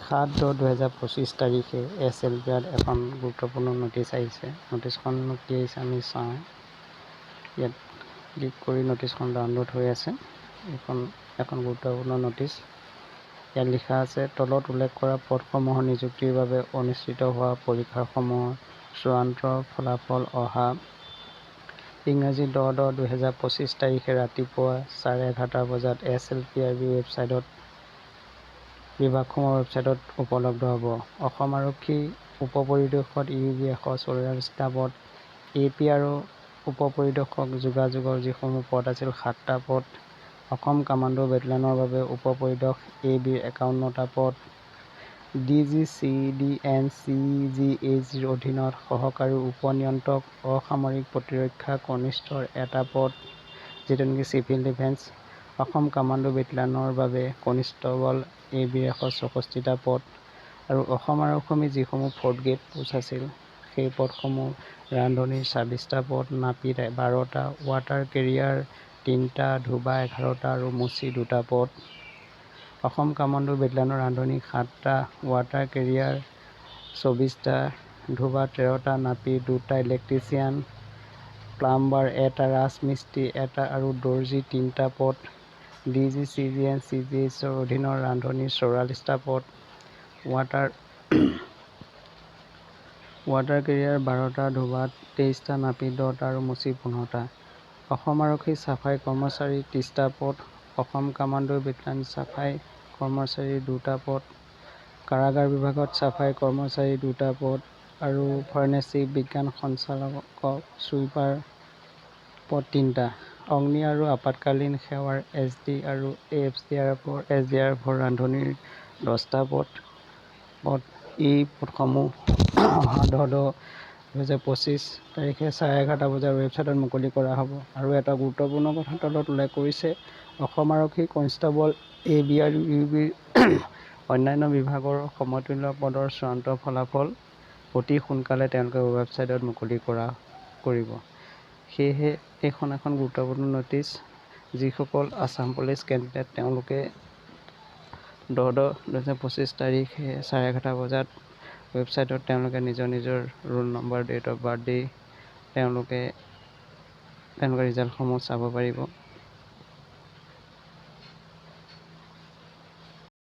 7/10/2025 তাৰিখে SLPR এখন গুৰুত্বপূৰ্ণ নটিচ আহিছে। নটিচখন কি আহিছে আমি চাওঁ। ইয়াত ক্লিক কৰি নটিচখন ডাউনলোড হৈ আছে। এখন গুৰুত্বপূৰ্ণ নটিচ। ইয়াত লিখা আছে, তলত উল্লেখ কৰা পদসমূহৰ নিযুক্তিৰ বাবে অনুষ্ঠিত হোৱা পৰীক্ষাসমূহৰ চূড়ান্ত ফলাফল অহা ইংৰাজী 10/10/2025 তাৰিখে ৰাতিপুৱা 11:30 বজাত SLPRB বিভাগসমূহৰ ৱেবছাইটত উপলব্ধ হ'ব। অসম আৰক্ষী উপ-পৰিদৰ্শক UB 144টা পদ, AP আৰু উপ-পৰিদৰ্শক যোগাযোগৰ যিসমূহ পদ আছিল 7টা পদ, অসম কামাণ্ডো বেটেলিয়নৰ বাবে উপ-পৰিদৰ্শক AB 51টা পদ, DG CDN CGH-ৰ অধীনত সহকাৰী উপ-নিয়ন্ত্ৰক অসামৰিক প্ৰতিৰক্ষা কনিষ্টৰ 1টা পদ, যিটো নেকি চিভিল ডিফেন্স, অসম কামাণ্ডো বেটেলিয়নৰ বাবে কনিষ্টবল AB 164টা পদ আৰু অসম আৰক্ষী যিসমূহ 4th গ্ৰেড পোষ্ট আছিল সেই পদসমূহ ৰান্ধনীৰ 26টা পদ, নাপিত 12টা, ৱাটাৰ কেৰিয়াৰ 3টা, ধোবা 11টা আৰু মুচি 2টা পদ। অসম কামাণ্ডো বেটেলিয়নৰ ৰান্ধনী 7টা, ৱাটাৰ কেৰিয়াৰ 24টা, ধোবা 13টা, নাপিত 2টা, ইলেক্ট্ৰিচিয়ান, প্লাম্বাৰ 1টা, ৰাজমিস্ত্ৰী 1টা আৰু দৰ্জী 3টা পদ। DG CGN CGH-ৰ অধীনৰ ৰান্ধনীৰ 44টা পদ, ৱাটাৰ কেৰিয়াৰ 12টা, ধোবা 23টা, নাপিত 10টা আৰু মুচি 15টা। অসম আৰক্ষী চাফাই কৰ্মচাৰী 30টা পদ, অসম কামাণ্ডো বেটেলিয়ন চাফাই কৰ্মচাৰী 2টা পদ, কাৰাগাৰ বিভাগত চাফাই কৰ্মচাৰী 2টা পদ আৰু ফৰেনচিক বিজ্ঞান সঞ্চালক ছুইপাৰ পদ 3টা। অগ্নি আৰু আপাতকালীন সেৱাৰ SD আৰু SDRFৰ ৰান্ধনীৰ 10টা পদ। এই পদসমূহ অহা 10/10/2025 তাৰিখে 11:30 বজাত ৱেবছাইটত মুকলি কৰা হ'ব। আৰু এটা গুৰুত্বপূৰ্ণ কথা তলত উল্লেখ কৰিছে, অসম আৰক্ষী কনিষ্টবল AB আৰু UBৰ অন্যান্য বিভাগৰ সমতুল্য পদৰ চূড়ান্ত ফলাফল অতি সোনকালে তেওঁলোকে ৱেবছাইটত মুকলি কৰিব। সেয়েহে এইখন এখন গুৰুত্বপূৰ্ণ নটিচ। যিসকল আছাম পুলিচ কেণ্ডিডেট তেওঁলোকে 10/10/2025 তাৰিখে 11:30 বজাত ৱেবছাইটত তেওঁলোকে নিজৰ roll number, date of birth দি তেওঁলোকে ৰিজাল্টসমূহ চাব পাৰিব।